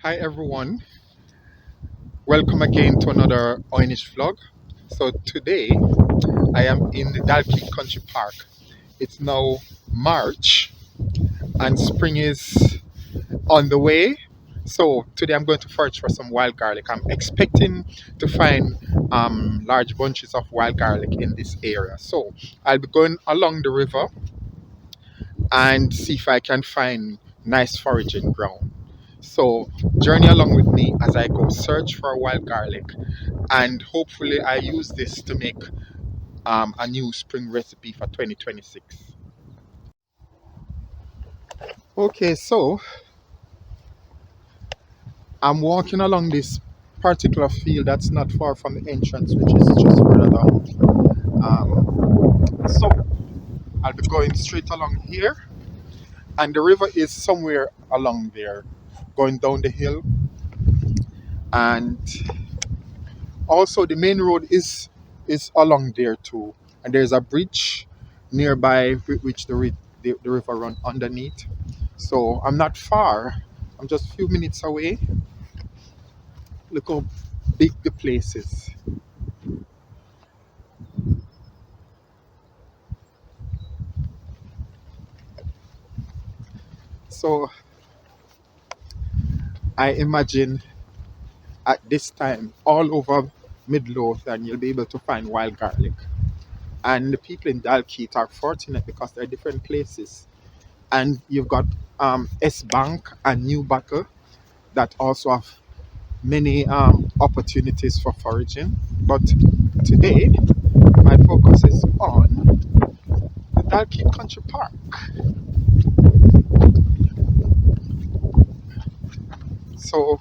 Hi everyone, welcome again to another Oy'Nissh vlog. So today I am in the Dalkeith Country Park. It's now March and spring is on the way. So today I'm going to forage for some wild garlic. I'm expecting to find large bunches of wild garlic in this area. So I'll be going along the river and see if I can find nice foraging ground. So journey along with me as I go search for wild garlic, and hopefully I use this to make a new spring recipe for 2026. Okay, so I'm walking along this particular field that's not far from the entrance, which is just further down. So I'll be going straight along here, and the river is somewhere along there, going down the hill, and also the main road is along there too, and there's a bridge nearby which the river run underneath. So I'm not far. I'm just a few minutes away. Look how big the place is. So I imagine at this time all over Midlothian you'll be able to find wild garlic. And the people in Dalkeith are fortunate because they're different places. And you've got S Bank and New Battle that also have many opportunities for foraging. But today my focus is on the Dalkeith Country Park. So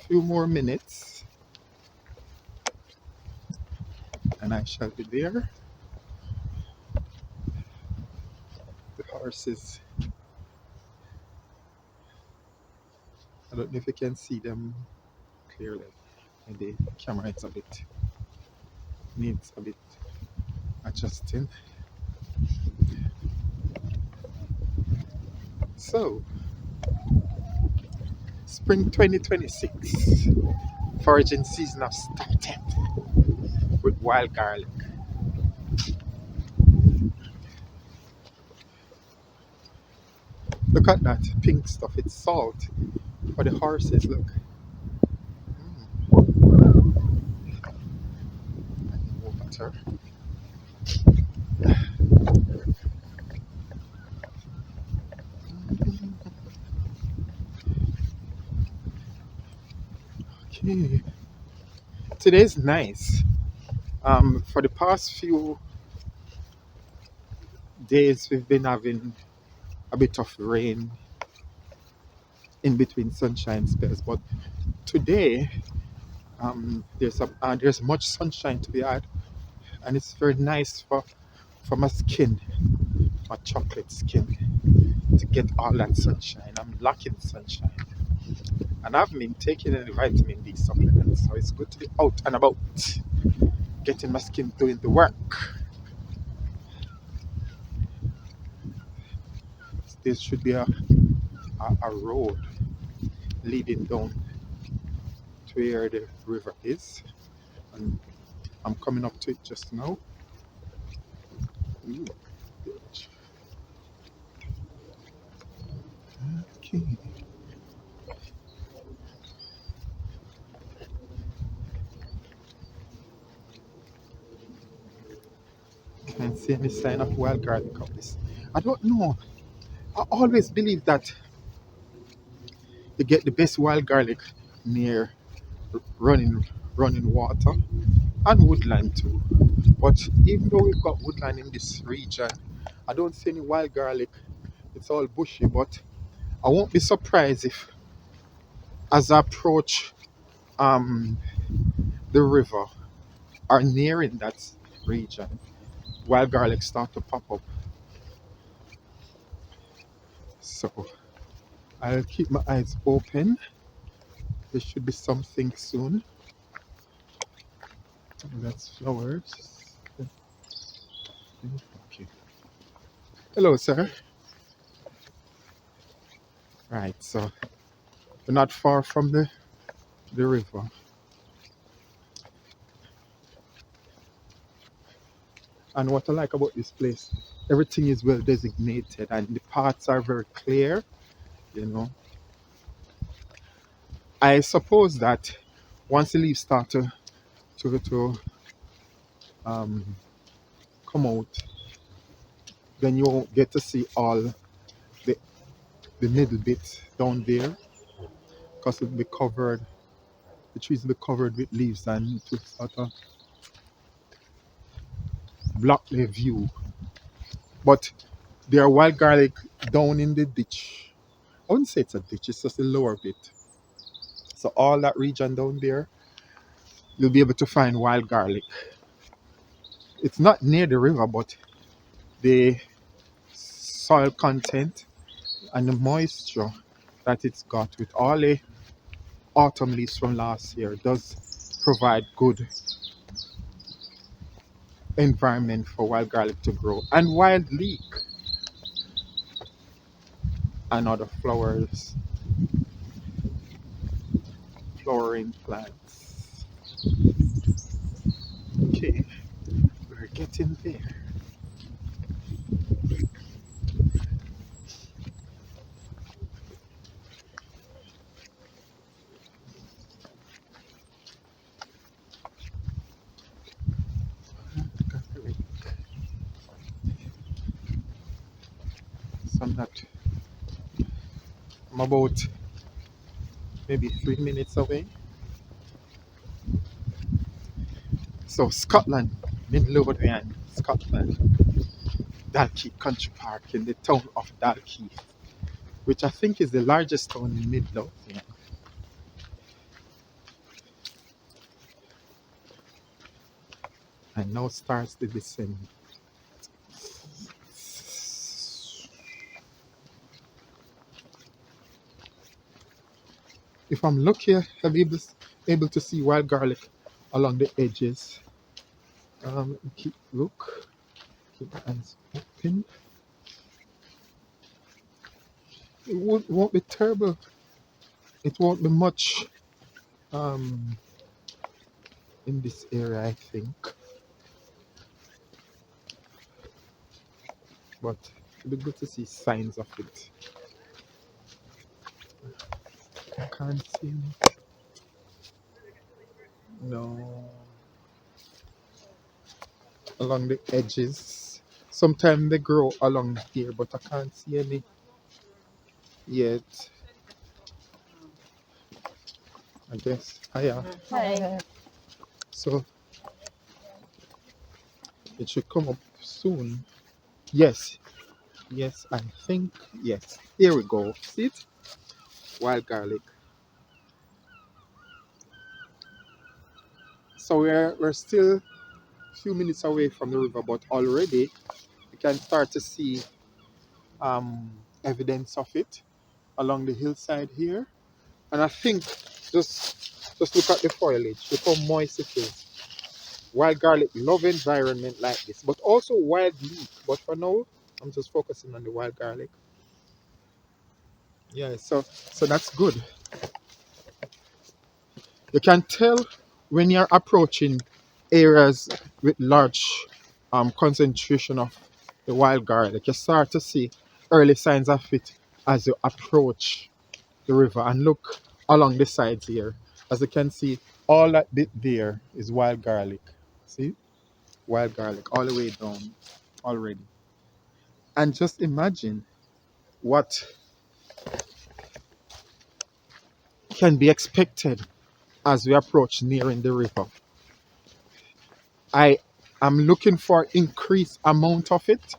few more minutes and I shall be there. The horses, I don't know if you can see them clearly. And the camera is a bit, needs a bit adjusting. So, spring 2026, foraging season have started with wild garlic. Look at that pink stuff, it's salt for the horses, look. Water. Okay, today's nice. For the past few days, we've been having a bit of rain in between sunshine spells, but today there's much sunshine to be had, and it's very nice for my skin, my chocolate skin, to get all that sunshine. I'm lacking sunshine, and I haven't been taking any vitamin D supplements, so it's good to be out and about, getting my skin doing the work. There should be a road leading down to where the river is, and I'm coming up to it just now. Ooh, okay. Can't see any sign of wild garlic of this. I don't know. I always believe that you get the best wild garlic near running running water and woodland too. But even though we've got woodland in this region, I don't see any wild garlic. It's all bushy, but I won't be surprised if as I approach um the river or nearing that region, wild garlic start to pop up. So I'll keep my eyes open. There should be something soon. That's flowers. Okay. Hello, sir. Right, so we're not far from the river. And what I like about this place, everything is well designated and the paths are very clear, you know. I suppose that once the leaves start to um, come out, then you won't get to see all the, the middle bit down there because it'll be covered, the trees will be covered with leaves and it will sort of block the view. But there are wild garlic down in the ditch. I wouldn't say it's a ditch, it's just a lower bit. So all that region down there, you'll be able to find wild garlic. It's not near the river, but the soil content and the moisture that it's got with all the autumn leaves from last year does provide good environment for wild garlic to grow. And wild leek and other flowers, flowering plants. Okay, we're getting there. So I'm about maybe 3 minutes away. So Scotland, Midlothian, Scotland, Dalkeith Country Park in the town of Dalkeith, which I think is the largest town in Midlothian. And now starts the descent. If I'm lucky, I'll be able to see wild garlic along the edges. Keep my eyes open. It won't be terrible. It won't be much um, in this area, I think. But it'll be good to see signs of it. I can't see any. No. Along the edges. Sometimes they grow along here, but I can't see any yet. I guess. Ah, yeah. Hi. So it should come up soon. Yes. Yes, I think. Yes. Here we go. See it? Wild garlic. So we're still a few minutes away from the river, but already you can start to see evidence of it along the hillside here. And I think just look at the foliage. Look how moist it is. Wild garlic love environment like this, but also wild leek. But for now, I'm just focusing on the wild garlic. Yeah, so that's good. You can tell when you're approaching areas with large concentration of the wild garlic. You start to see early signs of it as you approach the river and look along the sides here. As you can see, all that bit there is wild garlic. See? Wild garlic all the way down already. And just imagine what can be expected as we approach nearing the river. I am looking for increased amount of it,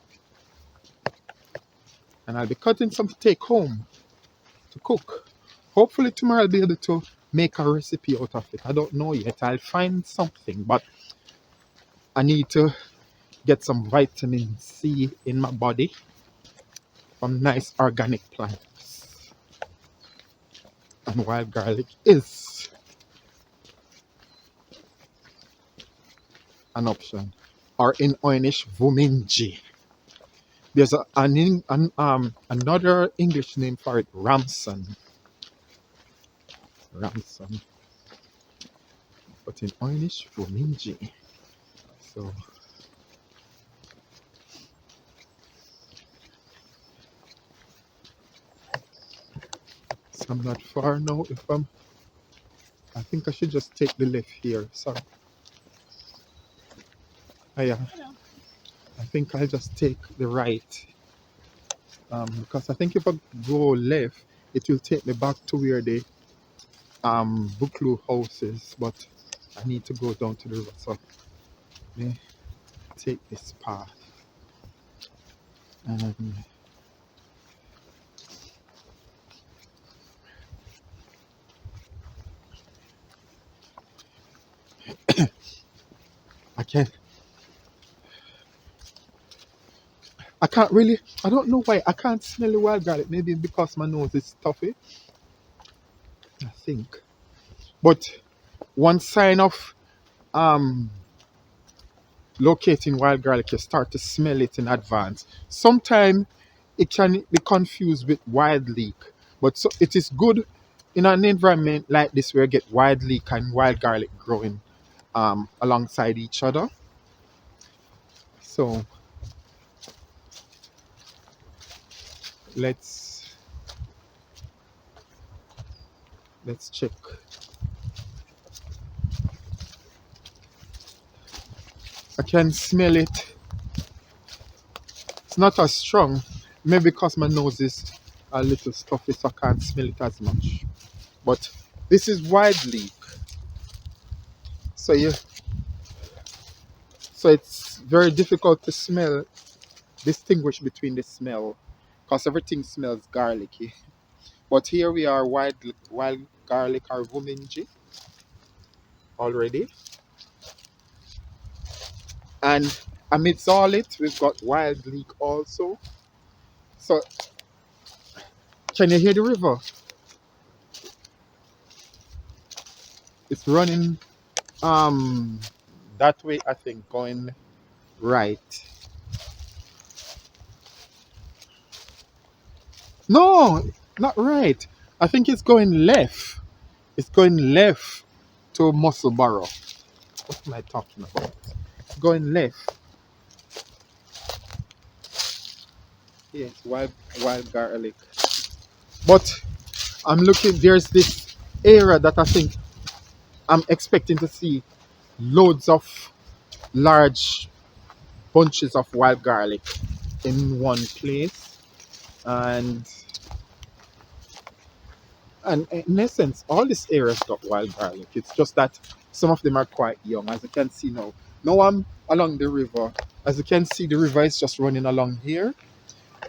and I'll be cutting some to take home to cook. Hopefully tomorrow I'll be able to make a recipe out of it. I don't know yet. I'll find something, but I need to get some vitamin C in my body from nice organic plants. And wild garlic is an option. Or in Oy'Nissh, vuminji. There's another English name for it, ramson. Ramson. But in Oy'Nissh, vuminji. So, so I'm not far now. I think I should just take the left here. Sorry. Yeah, I think I'll just take the right. Because I think if I go left, it will take me back to where the Buklu house is. But I need to go down to the river. So, let me take this path. And I can't. I can't really. I don't know why I can't smell the wild garlic. Maybe because my nose is stuffy. I think. But one sign of um locating wild garlic, you start to smell it in advance. Sometimes it can be confused with wild leek, but so it is good in an environment like this where you get wild leek and wild garlic growing alongside each other. So let's check. I can smell it. It's not as strong, maybe because my nose is a little stuffy, so I can't smell it as much. But this is wild leek, so you so it's very difficult to distinguish between the smell, because everything smells garlicky. But here we are, wild garlic or vuminji already, and amidst all it, we've got wild leek also. So can you hear the river? It's running um that way, I think, going right. No, not right. I think it's going left. It's going left to Musselborough. What am I talking about? It's going left. Yes, wild garlic. But I'm looking. There's this area that I think I'm expecting to see loads of large bunches of wild garlic in one place, and in essence, all this area's got wild garlic. It's just that some of them are quite young, as you can see now. Now I'm along the river. As you can see, the river is just running along here,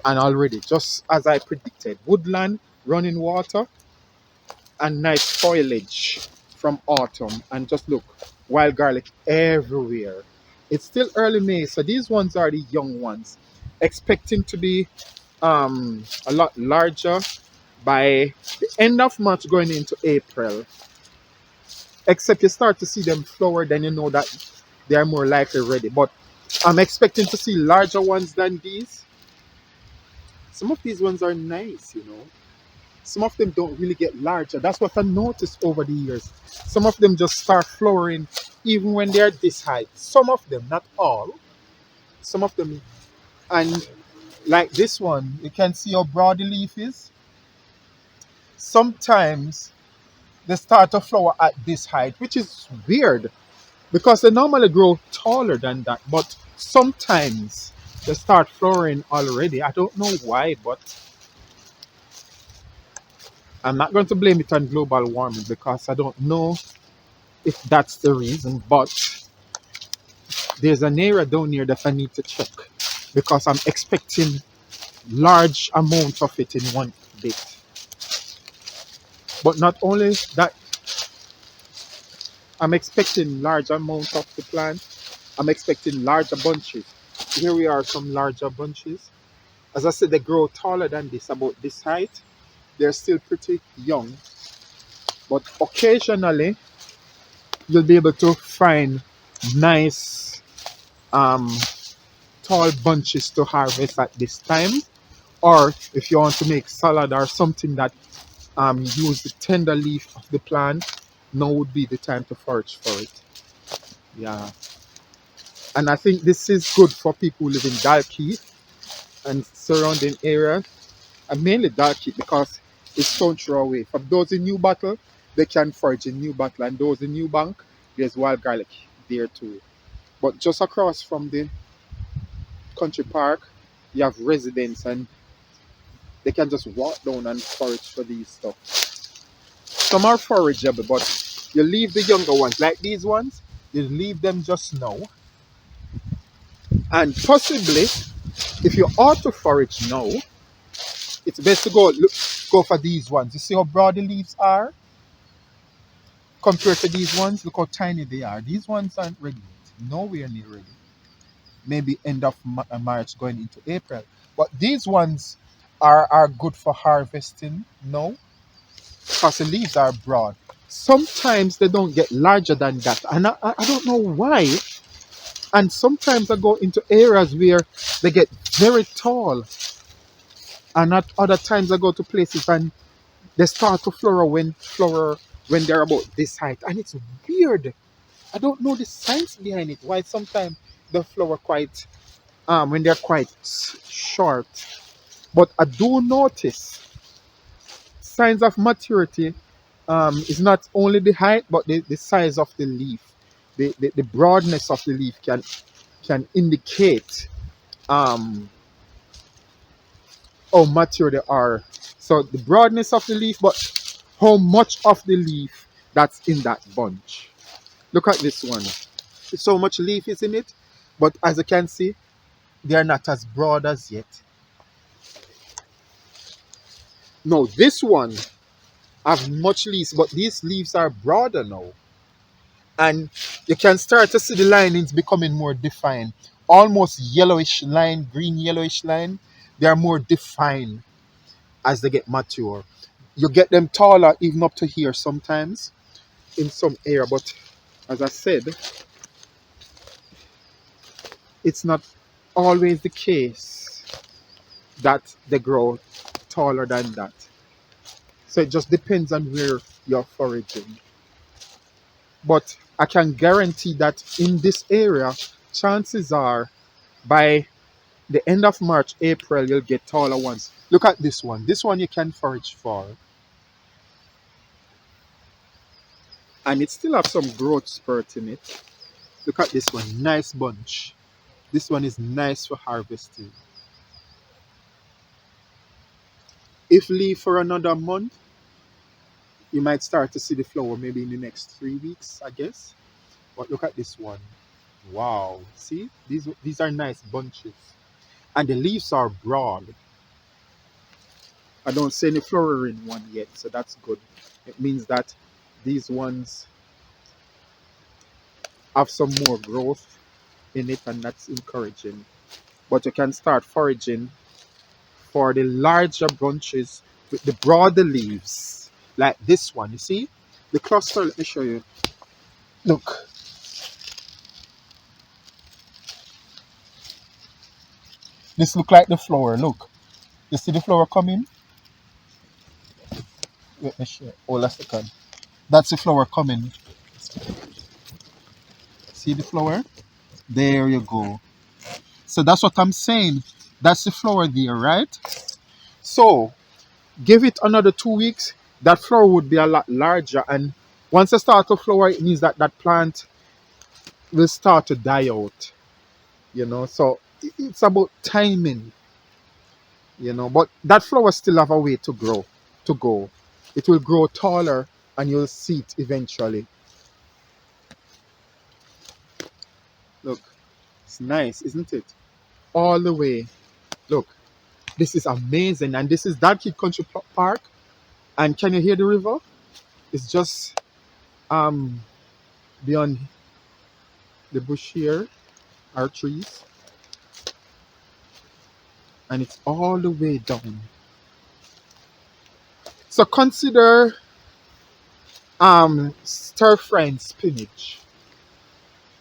and already, just as I predicted, woodland, running water, and nice foliage from autumn. And just look, wild garlic everywhere. It's still early May, so these ones are the young ones, expecting to be a lot larger by the end of March going into April. Except you start to see them flower, then you know that they are more likely ready. But I'm expecting to see larger ones than these. Some of these ones are nice, you know. Some of them don't really get larger. That's what I noticed over the years. Some of them just start flowering even when they're this height. Some of them, not all. Some of them, and like this one, you can see how broad the leaf is. Sometimes they start to flower at this height, which is weird because they normally grow taller than that. But sometimes they start flowering already. I don't know why, but I'm not going to blame it on global warming because I don't know if that's the reason. But there's an area down here that I need to check because I'm expecting large amounts of it in one bit. But not only that, I'm expecting large amounts of the plant. I'm expecting larger bunches. Here we are, some larger bunches. As I said, they grow taller than this, about this height. They're still pretty young. But occasionally, you'll be able to find nice, tall bunches to harvest at this time, or if you want to make salad or something that use the tender leaf of the plant, now would be the time to forage for it. Yeah, and I think this is good for people who live in Dalkeith and surrounding areas, and mainly Dalkeith because it's so throw away. For those in New Battle, they can forage in New Battle, and those in New Bank, there's wild garlic there too. But just across from the country park, you have residents, and they can just walk down and forage for these stuff. Some are forageable, but you leave the younger ones, like these ones, you leave them just now. And possibly, if you auto forage now, it's best to go for these ones. You see how broad the leaves are compared to these ones? Look how tiny they are. These ones aren't ready yet. Nowhere near ready. Maybe end of March going into April. But these ones are good for harvesting now because the leaves are broad. Sometimes they don't get larger than that, and I don't know why. And sometimes I go into areas where they get very tall, and at other times I go to places and they start to flower when they're about this height, and it's weird. I don't know the science behind it. Why sometimes they flower quite when they're quite short, but I do notice signs of maturity is not only the height but the size of the leaf. The broadness of the leaf can indicate um, how mature they are. So the broadness of the leaf, but how much of the leaf that's in that bunch. Look at this one. So much leaf is in it, but as you can see, they are not as broad as yet. No, this one have much leaves, but these leaves are broader now. And you can start to see the linings becoming more defined. Almost yellowish line, green yellowish line. They are more defined as they get mature. You get them taller even up to here sometimes in some area, but as I said, it's not always the case that they grow taller than that. So it just depends on where you're foraging. But I can guarantee that in this area, chances are by the end of March, April, you'll get taller ones. Look at this one. This one you can forage for. And it still have some growth spurt in it. Look at this one. Nice bunch. This one is nice for harvesting. If leave for another month, you might start to see the flower maybe in the next 3 weeks, I guess. But look at this one. Wow. See? These are nice bunches. And the leaves are broad. I don't see any flowering one yet, so that's good. It means that these ones have some more growth in it, and that's encouraging. But you can start foraging for the larger bunches with the broader leaves, like this one. You see the cluster? Let me show you. Look, this look like the flower. Look, you see the flower coming? Let me show you. Hold a second. That's the flower coming. See the flower? There you go. So that's what I'm saying. That's the flower there, right? So give it another 2 weeks. That flower would be a lot larger, and once it starts to flower, it means that that plant will start to die out. So it's about timing. But that flower still have a way to go. It will grow taller, and you'll see it eventually. Look, it's nice, isn't it? All the way. Look, this is amazing, and this is Dalkeith Country Park. And can you hear the river? It's just um beyond the bush here, our trees, and it's all the way down. So consider stir frying spinach.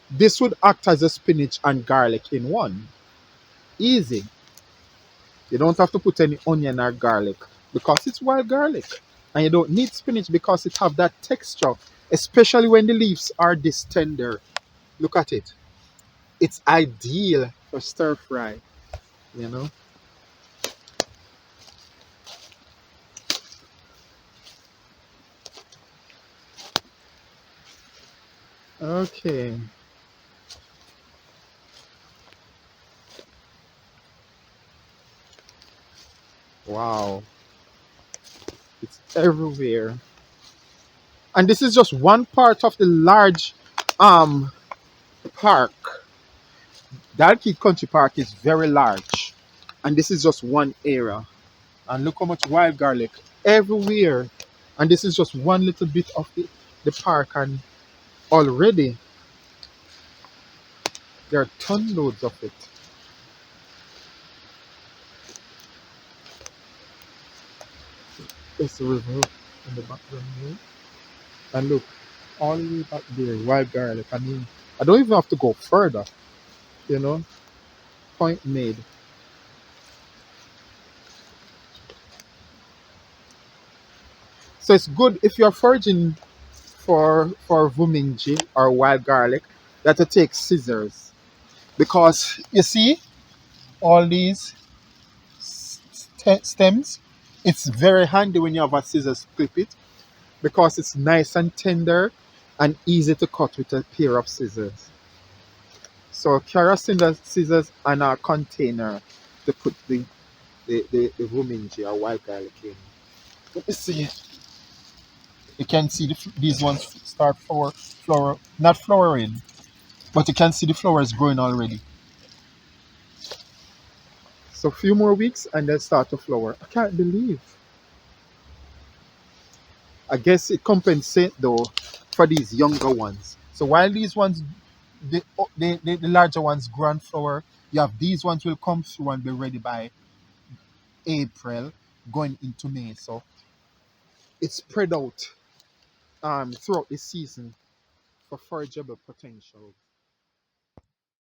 This would act as a spinach and garlic in one. easy. You don't have to put any onion or garlic because it's wild garlic. And you don't need spinach because it have that texture, especially when the leaves are this tender. Look at it. It's ideal for stir fry, you know. Okay. Wow. It's everywhere. And this is just one part of the large um park. Dalkeith Country Park is very large. And this is just one area. And look how much wild garlic everywhere. And this is just one little bit of the park, and already there are ton loads of it. There's a river in the background here. And look, all the way back there, wild garlic. I mean, I don't even have to go further, you know. Point made. So it's good if you're foraging for vuminji or wild garlic that you take scissors, because you see all these stems. It's very handy when you have a scissors clip it because it's nice and tender and easy to cut with a pair of scissors. So carry a scissors and a container to put the vuminji or wild garlic in. Let me see. You can see these ones start not flowering, but you can see the flowers growing already. So a few more weeks and they'll start to flower. I can't believe. I guess it compensates though for these younger ones. So while these ones, the larger ones grow and flower, you have these ones will come through and be ready by April, going into May. So it's spread out throughout the season for forageable potential.